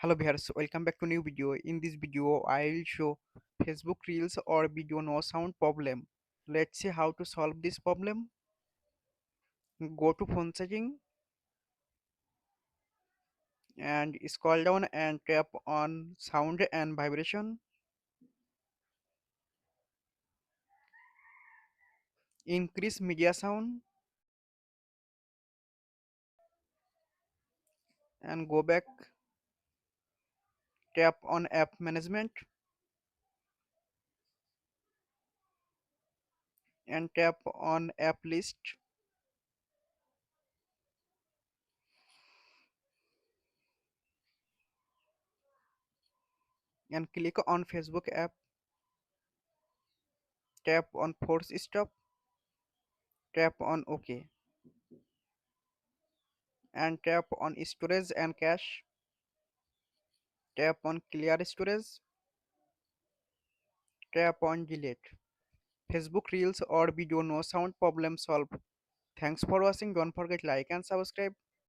Hello viewers, welcome back to new video. In this video, I will show Facebook Reels or video no sound problem. Let's see how to solve this problem. Go to phone setting and scroll down and tap on sound and vibration. Increase media sound and go back. Tap on app management and tap on app list and click on Facebook app. Tap on force stop. Tap on OK and tap on storage and cache. Tap on clear storage. Tap on delete. Facebook Reels or video no sound problem solved. Thanks for watching. Don't forget like and subscribe.